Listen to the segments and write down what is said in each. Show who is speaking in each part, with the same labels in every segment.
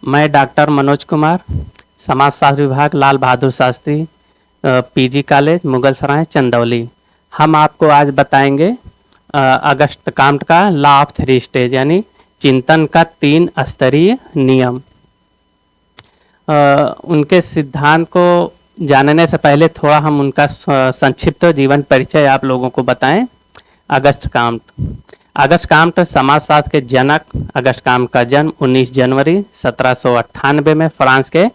Speaker 1: मैं डॉक्टर मनोज कुमार, समाजशास्त्र विभाग, लाल बहादुर शास्त्री पीजी कॉलेज, मुगल सराय, चंदौली। हम आपको आज बताएंगे अगस्त काम्ट का लॉ ऑफ 3 स्टेज यानी चिंतन का 3 स्तरीय नियम। उनके सिद्धांत को जानने से पहले थोड़ा हम उनका संक्षिप्त जीवन परिचय आप लोगों को बताएं। अगस्त काम्ट समाजशास्त्र के जनक। अगस्त काम्ट का जन्म 19 जनवरी 1798 में फ्रांस के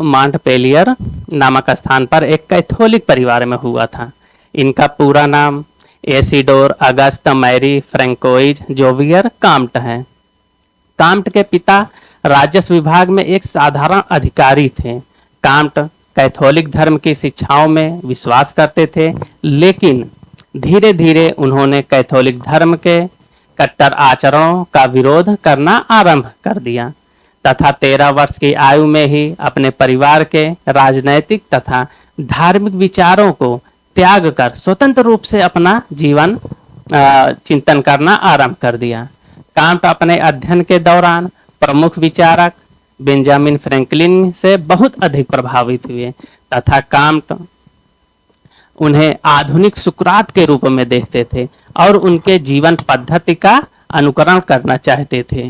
Speaker 1: मॉन्टपेलियर नामक स्थान पर एक कैथोलिक परिवार में हुआ था। इनका पूरा नाम एसिडोर अगस्त मैरी फ्रैंकोइज जोवियर काम्ट है। काम्ट के पिता राजस्व विभाग में एक साधारण अधिकारी थे। काम्ट कैथोलिक धर्म की शिक्षाओं में विश्वास करते थे, लेकिन धीरे धीरे उन्होंने कैथोलिक धर्म के कट्टर आचरणों का विरोध करना आरंभ कर दिया तथा 13 वर्ष की आयु में ही अपने परिवार के राजनैतिक तथा धार्मिक विचारों को त्याग कर स्वतंत्र रूप से अपना जीवन चिंतन करना आरंभ कर दिया। काम्ट अपने अध्ययन के दौरान प्रमुख विचारक बेंजामिन फ्रैंकलिन से बहुत अधिक प्रभावित हुए तथा काम्ट उन्हें आधुनिक सुकरात के रूप में देखते थे और उनके जीवन पद्धति का अनुकरण करना चाहते थे।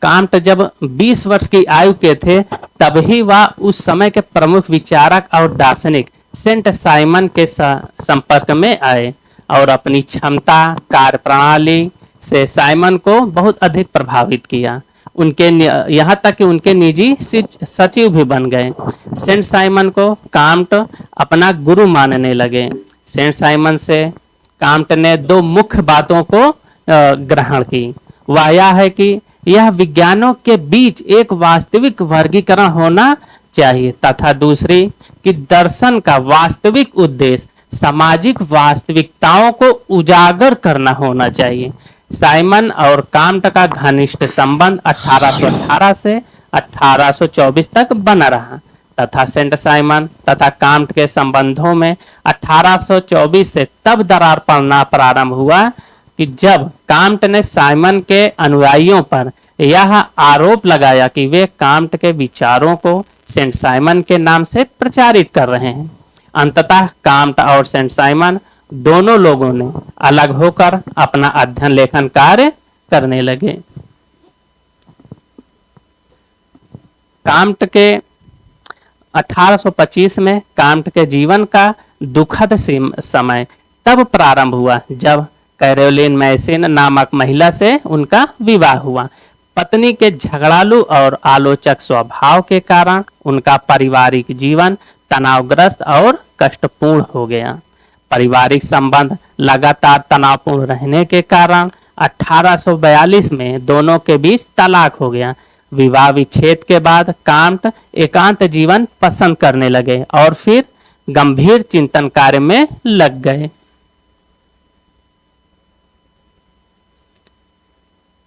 Speaker 1: काम्ट जब 20 वर्ष की आयु के थे तभी वह उस समय के प्रमुख विचारक और दार्शनिक सेंट साइमन के संपर्क में आए और अपनी क्षमता कार्यप्रणाली से साइमन को बहुत अधिक प्रभावित किया। उनके यहाँ तक कि उनके निजी सचिव भी बन गए। सेंट साइमन को काम्ट अपना गुरु मानने लगे। सेंट साइमन से काम्ट ने 2 मुख्य बातों को ग्रहण की। वह यह है कि यह विज्ञानों के बीच एक वास्तविक वर्गीकरण होना चाहिए तथा दूसरी कि दर्शन का वास्तविक उद्देश्य सामाजिक वास्तविकताओं को उजागर करना होना चाहिए। साइमन और काम्ट का घनिष्ठ संबंध 1818 से 1824 तक बना रहा तथा सेंट साइमन तथा काम्ट के संबंधों में 1824 से तब दरार पड़ना प्रारंभ हुआ कि जब काम्ट ने साइमन के अनुयायियों पर यह आरोप लगाया कि वे काम्ट के विचारों को सेंट साइमन के नाम से प्रचारित कर रहे हैं। अंततः काम्ट और सेंट साइमन दोनों लोगों ने अलग होकर अपना अध्ययन लेखन कार्य करने लगे। काम्ट के 1825 में काम्ट के जीवन का दुखद समय तब प्रारंभ हुआ जब कैरोलिन मैसिन नामक महिला से उनका विवाह हुआ। पत्नी के झगड़ालू और आलोचक स्वभाव के कारण उनका पारिवारिक जीवन तनावग्रस्त और कष्टपूर्ण हो गया। पारिवारिक संबंध लगातार तनावपूर्ण रहने के कारण 1842 में दोनों के बीच तलाक हो गया। विवाह विच्छेद के बाद काम्ट एकांत जीवन पसंद करने लगे और फिर गंभीर चिंतन कार्य में लग गए।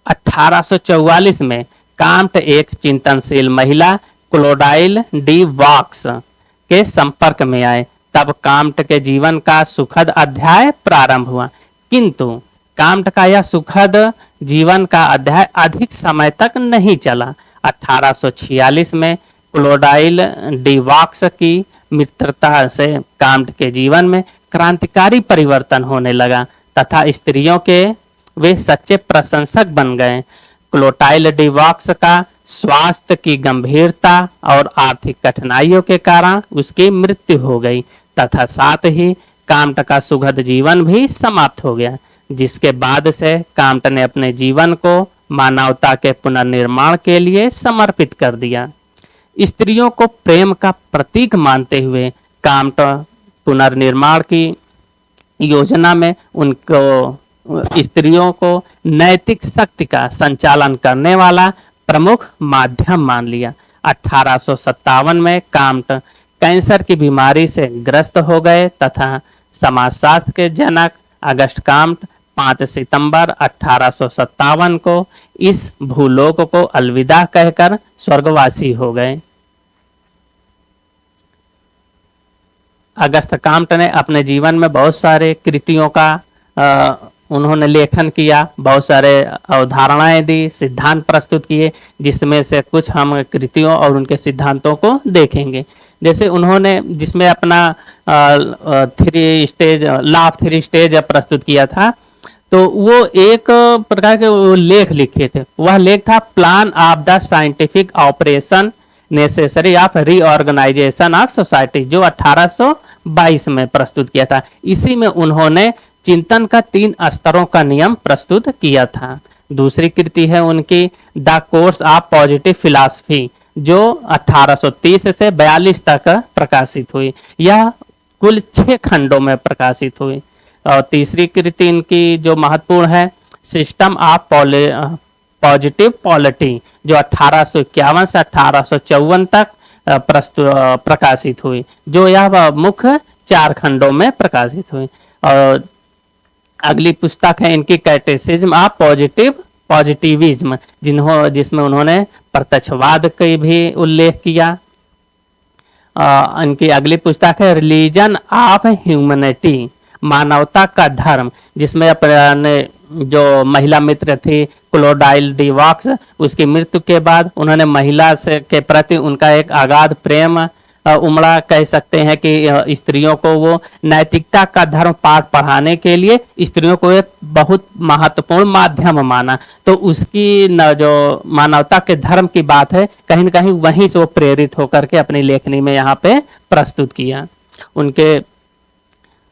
Speaker 1: 1844 में काम्ट एक चिंतनशील महिला क्लोडाइल डी वॉक्स के संपर्क में आए। तब काम्ट के जीवन का सुखद अध्याय प्रारंभ हुआ, किंतु काम्ट का यह सुखद जीवन का अध्याय अधिक समय तक नहीं चला। 1846 में क्लोडाइल डी वॉक्स की मित्रता से काम्ट के जीवन में क्रांतिकारी परिवर्तन होने लगा तथा स्त्रियों के वे सच्चे प्रशंसक बन गए। क्लोटाइल डी वॉक्स का स्वास्थ्य की गंभीरता और आर्थिक कठिनाइयों के कारण उसकी मृत्यु हो गई तथा साथ ही काम्ट का सुखद जीवन भी समाप्त हो गया, जिसके बाद से काम्ट ने अपने जीवन को मानवता के पुनर्निर्माण के लिए समर्पित कर दिया। स्त्रियों को प्रेम का प्रतीक मानते हुए काम्ट पुनर्निर्माण की योजना में उनको स्त्रियों को नैतिक शक्ति का संचालन करने वाला प्रमुख माध्यम मान लिया। 1857 में काम्ट कैंसर की बीमारी से ग्रस्त हो गए तथा समाजशास्त्र के जनक अगस्त काम्ट 5 सितंबर 1857 को इस भूलोक को अलविदा कहकर स्वर्गवासी हो गए। अगस्त काम्ट ने अपने जीवन में बहुत सारे कृतियों का उन्होंने लेखन किया, बहुत सारे अवधारणाएं दी, सिद्धांत प्रस्तुत किए, जिसमें से कुछ हम कृतियों और उनके सिद्धांतों को देखेंगे। जैसे उन्होंने जिसमें अपना 3 स्टेज लॉ ऑफ 3 स्टेज प्रस्तुत किया था, तो वो एक प्रकार के वो लेख लिखे थे। वह लेख था plan of the scientific operation necessary of reorganisation of society, जो 1822 में प्रस्तुत किया था। इसी में उन्होंने चिंतन का 3 स्तरों का नियम प्रस्तुत किया था। दूसरी कृति है उनकी the course of positive philosophy, जो 1830 से 42 तक प्रकाशित हुई। यह कुल 6 खंडों में प्रकाशित हुई। और तीसरी कृति इनकी जो महत्वपूर्ण है सिस्टम ऑफ पॉजिटिव पॉलिटी, जो 1851 से 1854 तक प्रकाशित हुई, जो यह मुख्य 4 खंडों में प्रकाशित हुई। और अगली पुस्तक है इनकी कैटेसिज्म ऑफ पॉजिटिविज्म, जिसमें उन्होंने प्रत्यक्षवाद का भी उल्लेख किया। इनकी अगली पुस्तक है रिलीजन ऑफ ह्यूमैनिटी, मानवता का धर्म, जिसमें अपने जो महिला मित्र थी क्लोडाइल डी वॉक्स, उसकी मृत्यु के बाद उन्होंने महिला से के प्रति उनका एक अगाध प्रेम उमड़ा, कह सकते हैं कि स्त्रियों को वो नैतिकता का धर्म पाठ पढ़ाने के लिए स्त्रियों को एक बहुत महत्वपूर्ण माध्यम माना। तो उसकी जो मानवता के धर्म की बात है, कहीं न कहीं वहीं से वो प्रेरित होकर के अपनी लेखनी में यहाँ पे प्रस्तुत किया। उनके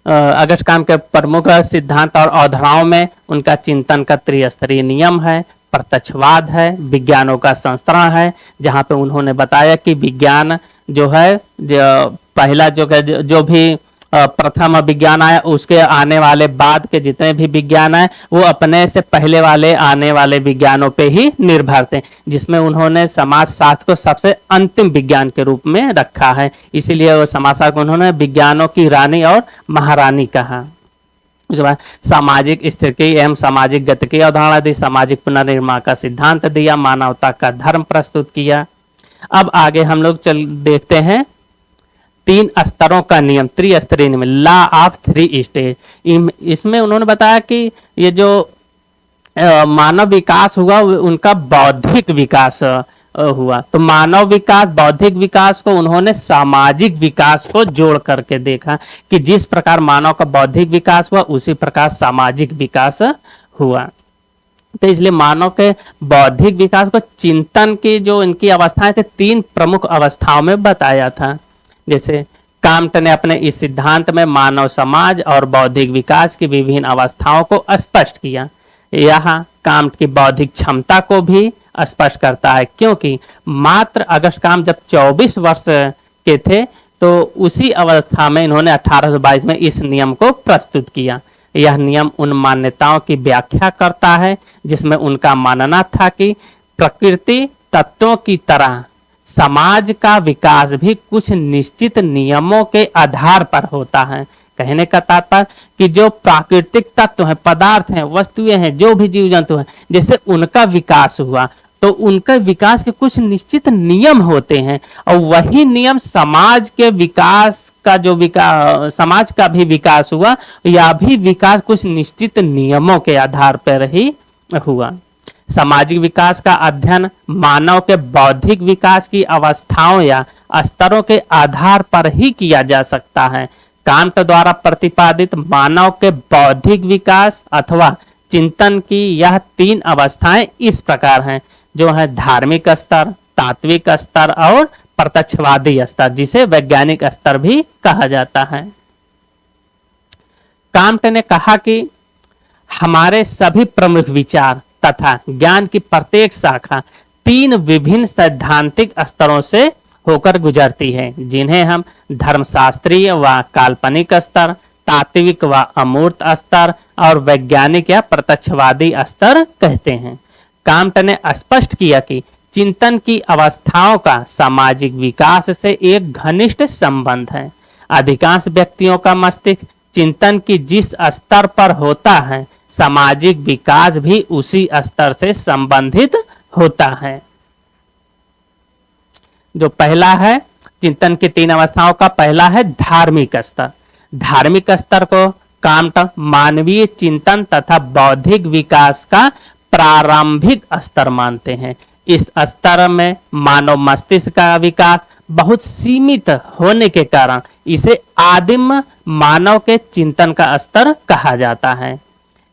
Speaker 1: अगस्ट काम के प्रमुख सिद्धांत और अवधारणाओं में उनका चिंतन का त्रिस्तरीय नियम है, प्रत्यक्षवाद है, विज्ञानों का संस्करण है, जहाँ पे उन्होंने बताया कि विज्ञान जो है पहला जो भी प्रथम विज्ञान आया, उसके आने वाले बाद के जितने भी विज्ञान आए वो अपने से पहले वाले आने वाले विज्ञानों पे ही निर्भर थे, जिसमें उन्होंने समाजशास्त्र को सबसे अंतिम विज्ञान के रूप में रखा है। इसीलिए वो समाजशास्त्र को उन्होंने विज्ञानों की रानी और महारानी कहा। उसके बाद सामाजिक स्थिति एवं सामाजिक गति की अवधारणा दी, सामाजिक पुनर्निर्माण का सिद्धांत दिया, मानवता का धर्म प्रस्तुत किया। अब आगे हम लोग देखते हैं 3 स्तरों का नियम, त्रिस्तरीय नियम, लॉ ऑफ 3 स्टेज। इसमें उन्होंने बताया कि ये जो मानव विकास हुआ उनका बौद्धिक विकास हुआ। तो मानव विकास, बौद्धिक विकास को उन्होंने सामाजिक विकास को जोड़ करके देखा कि जिस प्रकार मानव का बौद्धिक विकास हुआ उसी प्रकार सामाजिक विकास हुआ। तो इसलिए मानव के बौद्धिक विकास को चिंतन की जो इनकी अवस्थाएं थे 3 प्रमुख अवस्थाओं में बताया था। जैसे कांट ने अपने इस सिद्धांत में मानव समाज और बौद्धिक विकास की विभिन्न अवस्थाओं को स्पष्ट किया। यहाँ कांट की बौद्धिक क्षमता को भी स्पष्ट करता है, क्योंकि मात्र अगस्ट कांट जब 24 वर्ष के थे तो उसी अवस्था में इन्होंने 1822 में इस नियम को प्रस्तुत किया। यह नियम उन मान्यताओं की व्याख्या करता है जिसमें उनका मानना था कि प्रकृति तत्वों की तरह समाज का विकास भी कुछ निश्चित नियमों के आधार पर होता है। कहने का तात्पर्य कि जो प्राकृतिक तत्व हैं, पदार्थ हैं, वस्तुएं हैं, जो भी जीव जंतु हैं, जैसे उनका विकास हुआ तो उनके विकास के कुछ निश्चित नियम होते हैं, और वही नियम समाज के विकास का समाज का भी विकास हुआ, या भी विकास कुछ निश्चित नियमों के आधार पर ही हुआ। सामाजिक विकास का अध्ययन मानव के बौद्धिक विकास की अवस्थाओं या स्तरों के आधार पर ही किया जा सकता है। कांट द्वारा प्रतिपादित मानव के बौद्धिक विकास अथवा चिंतन की यह 3 अवस्थाएं इस प्रकार हैं, जो है धार्मिक स्तर, तात्विक स्तर और प्रत्यक्षवादी स्तर, जिसे वैज्ञानिक स्तर भी कहा जाता है। कांट ने कहा कि हमारे सभी प्रमुख विचार तथा ज्ञान की प्रत्येक शाखा 3 विभिन्न सैद्धांतिक स्तरों से होकर गुजरती है, जिन्हें हम धर्मशास्त्रीय व काल्पनिक स्तर, तात्विक व अमूर्त स्तर और वैज्ञानिक या प्रत्यक्षवादी स्तर कहते हैं। कांट ने स्पष्ट किया कि चिंतन की अवस्थाओं का सामाजिक विकास से एक घनिष्ठ संबंध है। अधिकांश व्यक्तियों का मस्तिष्क चिंतन की जिस स्तर पर होता है, सामाजिक विकास भी उसी स्तर से संबंधित होता है। जो पहला है चिंतन की 3 अवस्थाओं का, पहला है धार्मिक स्तर। धार्मिक स्तर को कांट मानवीय चिंतन तथा बौद्धिक विकास का प्रारंभिक स्तर मानते हैं। इस स्तर में मानव मस्तिष्क का विकास बहुत सीमित होने के कारण इसे आदिम मानव के चिंतन का स्तर कहा जाता है।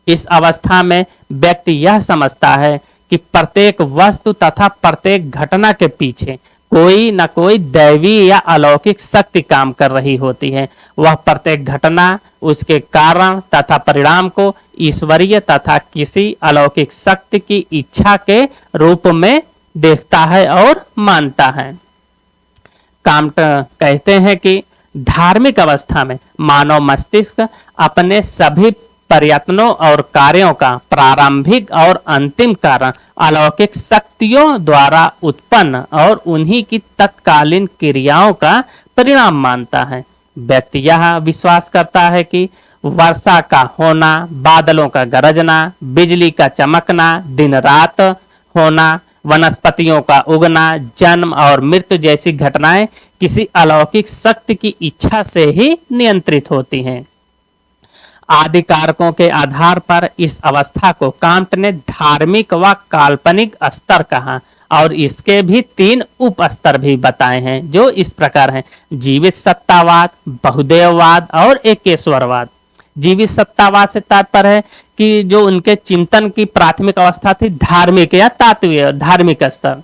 Speaker 1: इस अवस्था में व्यक्ति यह समझता है कि प्रत्येक वस्तु तथा प्रत्येक घटना के पीछे कोई न कोई दैवी या अलौकिक शक्ति काम कर रही होती है। वह प्रत्येक घटना, उसके कारण तथा परिणाम को ईश्वरीय तथा किसी अलौकिक शक्ति की इच्छा के रूप में देखता है और मानता है। कांट कहते हैं कि धार्मिक अवस्था में मानव मस्तिष्क अपने सभी प्रयत्नों और कार्यों का प्रारंभिक और अंतिम कारण अलौकिक शक्तियों द्वारा उत्पन्न और उन्हीं की तत्कालीन क्रियाओं का परिणाम मानता है। व्यक्ति यह विश्वास करता है कि वर्षा का होना, बादलों का गरजना, बिजली का चमकना, दिन रात होना, वनस्पतियों का उगना, जन्म और मृत्यु जैसी घटनाएं किसी अलौकिक शक्ति की इच्छा से ही नियंत्रित होती हैं। आदि कारकों के आधार पर इस अवस्था को कांट ने धार्मिक व काल्पनिक स्तर कहा और इसके भी 3 उप स्तर भी बताए हैं, जो इस प्रकार हैं: जीवित सत्तावाद, बहुदेववाद और एकेश्वरवाद। जीवित सत्तावाद से तात्पर्य है कि जो उनके चिंतन की प्राथमिक अवस्था थी धार्मिक या तात्विक धार्मिक स्तर।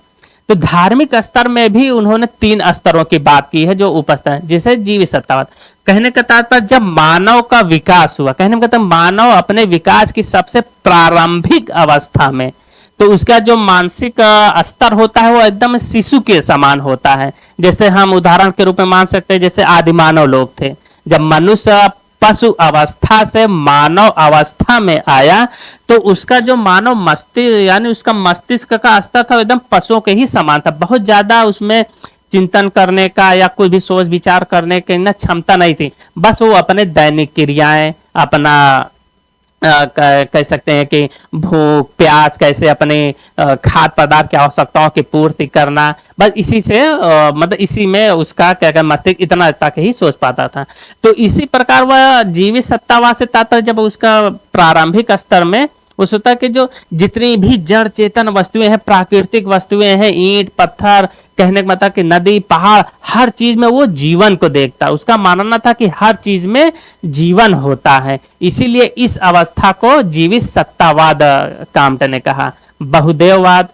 Speaker 1: तो धार्मिक स्तर में भी उन्होंने 3 स्तरों की बात की है जो उपस्तर है, जिसे जीवित सत्तावाद। कहने का तात्पर्य जब मानव का विकास हुआ, कहने का मतलब मानव अपने विकास की सबसे प्रारंभिक अवस्था में, तो उसका जो मानसिक स्तर होता है वो एकदम शिशु के समान होता है। जैसे हम उदाहरण के रूप में मान सकते हैं, जैसे आदिमानव लोग थे, जब मनुष्य पशु अवस्था से मानव अवस्था में आया तो उसका जो मानव मस्तिष्क यानी उसका मस्तिष्क का स्तर था एकदम पशुओं के ही समान था। बहुत ज्यादा उसमें चिंतन करने का या कोई भी सोच विचार करने की ना क्षमता नहीं थी। बस वो अपने दैनिक क्रियाएं, अपना कह सकते हैं कि भूख प्यास, कैसे अपने खाद्य पदार्थ की आवश्यकताओं की पूर्ति करना, बस इसी से मतलब इसी में उसका क्या क्या मस्तिष्क इतना तक ही सोच पाता था। तो इसी प्रकार वह जीवित सत्तावाद से तात्पर्य जब उसका प्रारंभिक स्तर में उस होता है कि जो जितनी भी जड़ चेतन वस्तुएं हैं, प्राकृतिक वस्तुएं हैं, ईंट पत्थर, कहने का मतलब कि नदी पहाड़, हर चीज में वो जीवन को देखता। उसका मानना था कि हर चीज में जीवन होता है, इसीलिए इस अवस्था को जीवित सत्तावाद कांट ने कहा। बहुदेववाद,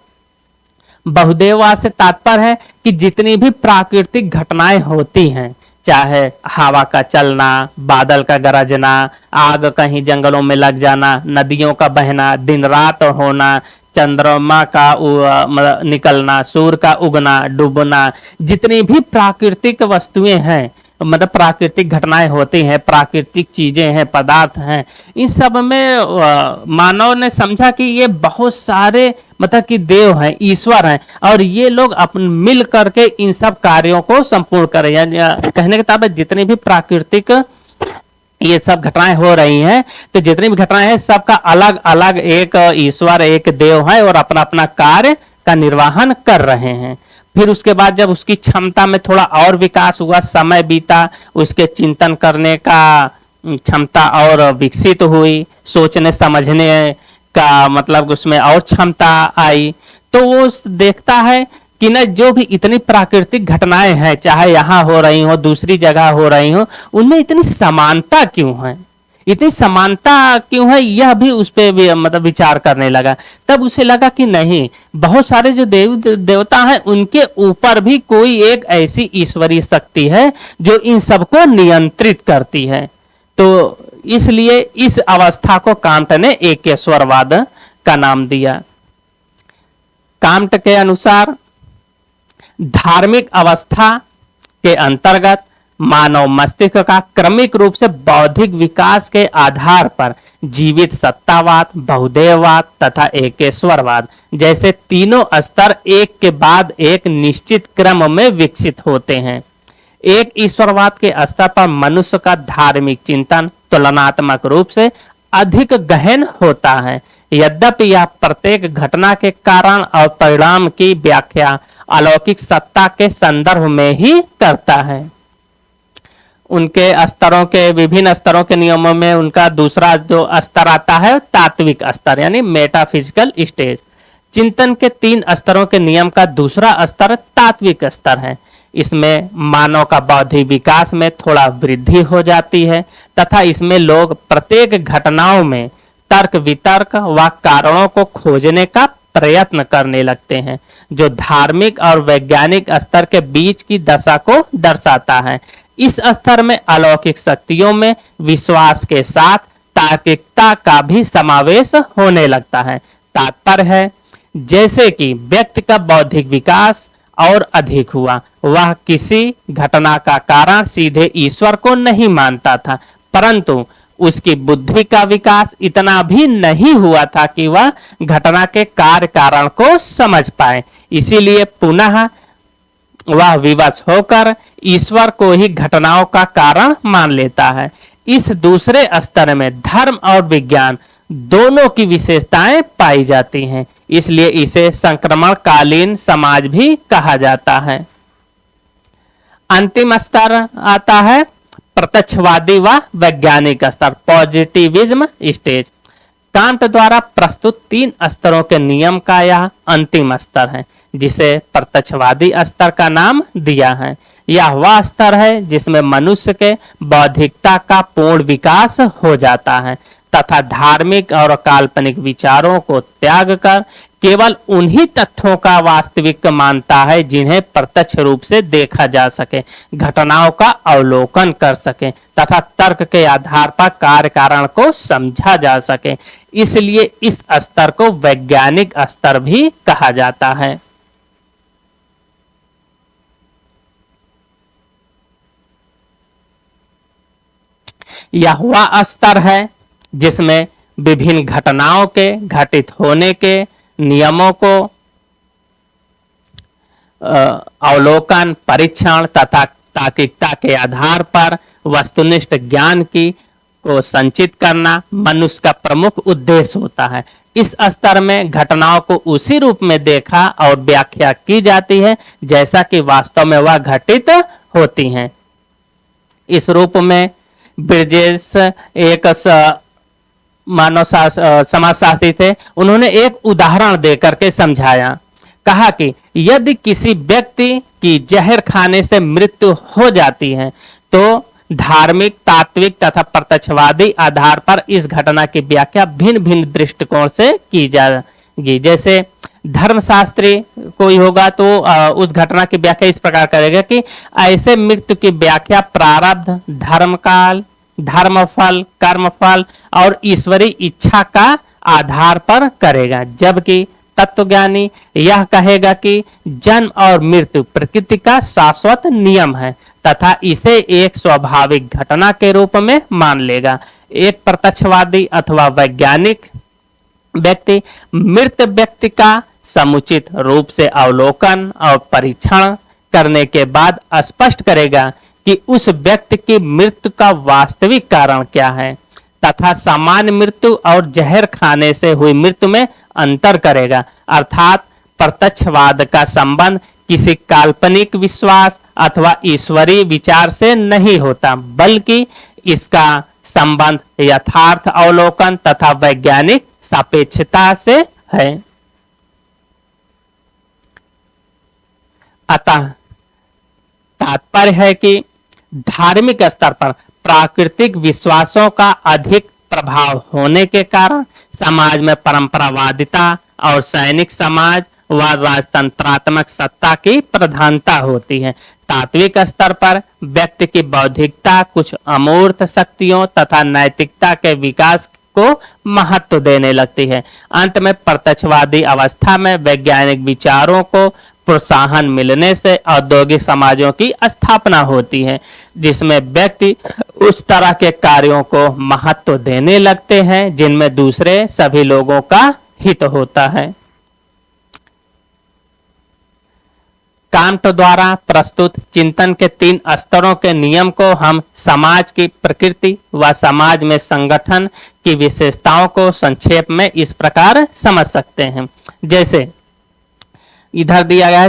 Speaker 1: बहुदेववाद से तात्पर्य है कि जितनी भी प्राकृतिक घटनाएं होती हैं, चाहे हवा का चलना, बादल का गरजना, आग कहीं जंगलों में लग जाना, नदियों का बहना, दिन रात होना, चंद्रमा का निकलना, सूर्य का उगना डूबना, जितनी भी प्राकृतिक वस्तुएं हैं, मतलब प्राकृतिक घटनाएं होती हैं, प्राकृतिक चीजें हैं, पदार्थ हैं, इन सब में मानव ने समझा कि ये बहुत सारे मतलब कि देव हैं, ईश्वर हैं, और ये लोग अपन मिल करके इन सब कार्यों को संपूर्ण करें। कहने के तात्पर्य जितनी भी प्राकृतिक ये सब घटनाएं हो रही हैं, तो जितनी भी घटनाएं हैं सबका अलग अलग एक ईश्वर, एक देव है और अपना अपना कार्य का निर्वहन कर रहे हैं। फिर उसके बाद जब उसकी क्षमता में थोड़ा और विकास हुआ, समय बीता, उसके चिंतन करने का क्षमता और विकसित हुई, सोचने समझने का मतलब उसमें और क्षमता आई, तो वो देखता है कि न जो भी इतनी प्राकृतिक घटनाएं हैं, चाहे यहाँ हो रही हो, दूसरी जगह हो रही हो, उनमें इतनी समानता क्यों है, इतनी समानता क्यों है, यह भी उस पर मतलब विचार करने लगा। तब उसे लगा कि नहीं, बहुत सारे जो देवता हैं उनके ऊपर भी कोई एक ऐसी ईश्वरीय शक्ति है जो इन सबको नियंत्रित करती है। तो इसलिए इस अवस्था को कांट ने एकेश्वरवाद का नाम दिया। कांट के अनुसार धार्मिक अवस्था के अंतर्गत मानव मस्तिष्क का क्रमिक रूप से बौद्धिक विकास के आधार पर जीवित सत्तावाद, बहुदेववाद तथा एकेश्वरवाद जैसे तीनों स्तर एक के बाद एक निश्चित क्रम में विकसित होते हैं। एक ईश्वरवाद के स्तर पर मनुष्य का धार्मिक चिंतन तुलनात्मक रूप से अधिक गहन होता है, यद्यपि यह प्रत्येक घटना के कारण और परिणाम की व्याख्या अलौकिक सत्ता के संदर्भ में ही करता है। उनके स्तरों के विभिन्न स्तरों के नियमों में उनका दूसरा जो स्तर आता है तात्विक स्तर यानी मेटाफिजिकल स्टेज। चिंतन के 3 स्तरों के नियम का दूसरा स्तर तात्विक स्तर है। इसमें मानव का बौद्धिक विकास में थोड़ा वृद्धि हो जाती है तथा इसमें लोग प्रत्येक घटनाओं में तर्क वितर्क व कारणों को खोजने का प्रयत्न करने लगते हैं, जो धार्मिक और वैज्ञानिक स्तर के बीच की दशा को दर्शाता है। इस स्तर में अलौकिक शक्तियों में विश्वास के साथ तार्किकता का भी समावेश होने लगता है। तात्पर्य है, जैसे कि व्यक्ति का बौद्धिक विकास और अधिक हुआ, वह किसी घटना का कारण सीधे ईश्वर को नहीं मानता था, परंतु उसकी बुद्धि का विकास इतना भी नहीं हुआ था कि वह घटना के कार्य कारण को समझ पाए। इसीलिए पुनः वह विवश होकर ईश्वर को ही घटनाओं का कारण मान लेता है। इस दूसरे स्तर में धर्म और विज्ञान दोनों की विशेषताएं पाई जाती हैं, इसलिए इसे संक्रमणकालीन समाज भी कहा जाता है। अंतिम स्तर आता है प्रत्यक्षवादी व वैज्ञानिक स्तर, पॉजिटिविज्म स्टेज। कांट द्वारा प्रस्तुत 3 स्तरों के नियम का यह अंतिम स्तर है, जिसे प्रत्यक्षवादी स्तर का नाम दिया है। यह वह स्तर है जिसमें मनुष्य के बौद्धिकता का पूर्ण विकास हो जाता है तथा धार्मिक और काल्पनिक विचारों को त्याग कर केवल उन्हीं तथ्यों का वास्तविक मानता है जिन्हें प्रत्यक्ष रूप से देखा जा सके, घटनाओं का अवलोकन कर सके तथा तर्क के आधार पर कार्य कारण को समझा जा सके। इसलिए इस स्तर को वैज्ञानिक स्तर भी कहा जाता है। यह वह स्तर है जिसमें विभिन्न घटनाओं के घटित होने के नियमों को अवलोकन, परीक्षण तथा तार्किकता के आधार पर वस्तुनिष्ठ ज्ञान की को संचित करना मनुष्य का प्रमुख उद्देश्य होता है। इस स्तर में घटनाओं को उसी रूप में देखा और व्याख्या की जाती है जैसा कि वास्तव में वह घटित होती हैं। इस रूप में ब्रिजेस एक मानव समाजशास्त्री थे, उन्होंने एक उदाहरण देकर के समझाया। कहा कि यदि किसी व्यक्ति की जहर खाने से मृत्यु हो जाती है तो धार्मिक, तात्विक तथा प्रत्यक्षवादी आधार पर इस घटना की व्याख्या भिन्न भिन्न दृष्टिकोण से की जाएगी। जैसे धर्मशास्त्री कोई होगा तो उस घटना की व्याख्या इस प्रकार करेगा कि ऐसे मृत्यु की व्याख्या प्रारब्ध, धर्मकाल, धर्मफल, कर्मफल और ईश्वरीय इच्छा का आधार पर करेगा, जबकि तत्वज्ञानी यह कहेगा कि जन्म और मृत्यु प्रकृति का शाश्वत नियम है तथा इसे एक स्वाभाविक घटना के रूप में मान लेगा। एक प्रत्यक्षवादी अथवा वैज्ञानिक व्यक्ति मृत व्यक्ति का समुचित रूप से अवलोकन और परीक्षण करने के बाद स्पष्ट करेगा कि उस व्यक्ति की मृत्यु का वास्तविक कारण क्या है तथा सामान्य मृत्यु और जहर खाने से हुई मृत्यु में अंतर करेगा। अर्थात प्रत्यक्षवाद का संबंध किसी काल्पनिक विश्वास अथवा ईश्वरीय विचार से नहीं होता, बल्कि इसका संबंध यथार्थ अवलोकन तथा वैज्ञानिक सापेक्षता से है। अतः तात्पर्य है कि धार्मिक स्तर पर प्राकृतिक विश्वासों का अधिक प्रभाव होने के कारण समाज में परंपरावादिता और सैनिक समाज व राजतंत्रात्मक सत्ता की प्रधानता होती है। तात्विक स्तर पर व्यक्ति की बौद्धिकता कुछ अमूर्त शक्तियों तथा नैतिकता के विकास को महत्व देने लगती है। अंत में प्रत्यक्षवादी अवस्था में वैज्ञानिक विचारों को प्रोत्साहन मिलने से औद्योगिक समाजों की स्थापना होती है, जिसमें व्यक्ति उस तरह के कार्यों को महत्व देने लगते हैं जिनमें दूसरे सभी लोगों का हित होता है। कांट द्वारा प्रस्तुत चिंतन के 3 स्तरों के नियम को हम समाज की प्रकृति व समाज में संगठन की विशेषताओं को संक्षेप में इस प्रकार समझ सकते हैं। जैसे इधर दिया गया है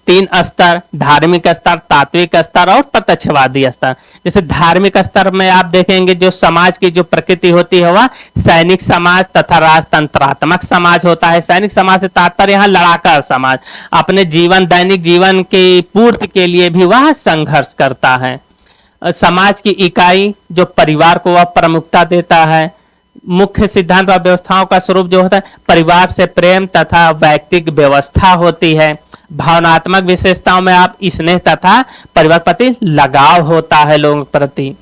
Speaker 1: 3 स्तर, धार्मिक स्तर, तात्विक स्तर और प्रत्यक्षवादी स्तर। जैसे धार्मिक स्तर में आप देखेंगे जो समाज की जो प्रकृति होती है वह सैनिक समाज तथा राजतंत्रात्मक समाज होता है। सैनिक समाज से तात्पर्य यहाँ लड़ाका समाज, अपने दैनिक जीवन की पूर्ति के लिए भी वह संघर्ष करता है। समाज की इकाई जो परिवार को वह प्रमुखता देता है। मुख्य सिद्धांत व व्यवस्थाओं का स्वरूप जो होता है परिवार से प्रेम तथा वैयक्तिक व्यवस्था होती है। भावनात्मक विशेषताओं में आप स्नेह तथा परिवार प्रति लगाव होता है लोगों के प्रति।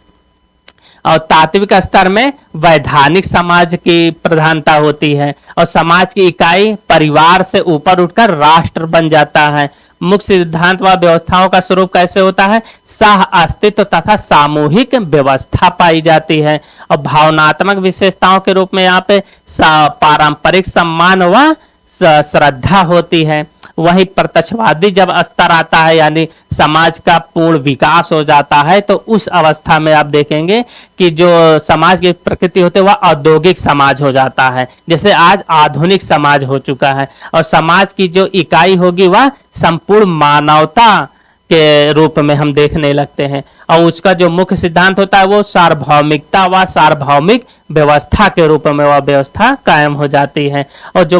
Speaker 1: और तात्विक स्तर में वैधानिक समाज की प्रधानता होती है और समाज की इकाई परिवार से ऊपर उठकर राष्ट्र बन जाता है। मुख्य सिद्धांत व व्यवस्थाओं का स्वरूप कैसे होता है, सह अस्तित्व तथा सामूहिक व्यवस्था पाई जाती है। और भावनात्मक विशेषताओं के रूप में यहाँ पे पारंपरिक सम्मान व श्रद्धा होती है। वही प्रत्यक्षवादी जब स्तर आता है यानी समाज का पूर्ण विकास हो जाता है, तो उस अवस्था में आप देखेंगे कि जो समाज की प्रकृति होती है वह औद्योगिक समाज हो जाता है, जैसे आज आधुनिक समाज हो चुका है। और समाज की जो इकाई होगी वह संपूर्ण मानवता के रूप में हम देखने लगते हैं। और उसका जो मुख्य सिद्धांत होता है वो सार्वभौमिकता व सार्वभौमिक व्यवस्था के रूप में वह व्यवस्था कायम हो जाती है। और जो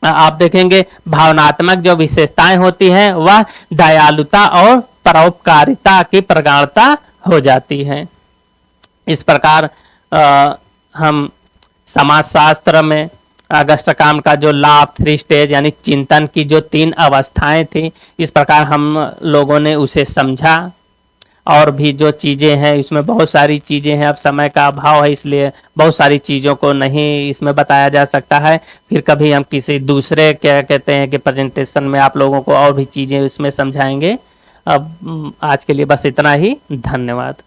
Speaker 1: आप देखेंगे भावनात्मक जो विशेषताएं होती हैं वह दयालुता और परोपकारिता की प्रगाढ़ता हो जाती है। इस प्रकार हम समाजशास्त्र में अगस्ट काम्ट का जो लॉ ऑफ 3 स्टेज यानी चिंतन की जो 3 अवस्थाएं थी, इस प्रकार हम लोगों ने उसे समझा। और भी जो चीज़ें हैं इसमें बहुत सारी चीज़ें हैं, अब समय का अभाव है इसलिए बहुत सारी चीज़ों को नहीं इसमें बताया जा सकता है। फिर कभी हम किसी दूसरे क्या कहते हैं कि प्रेजेंटेशन में आप लोगों को और भी चीज़ें इसमें समझाएंगे। अब आज के लिए बस इतना ही, धन्यवाद।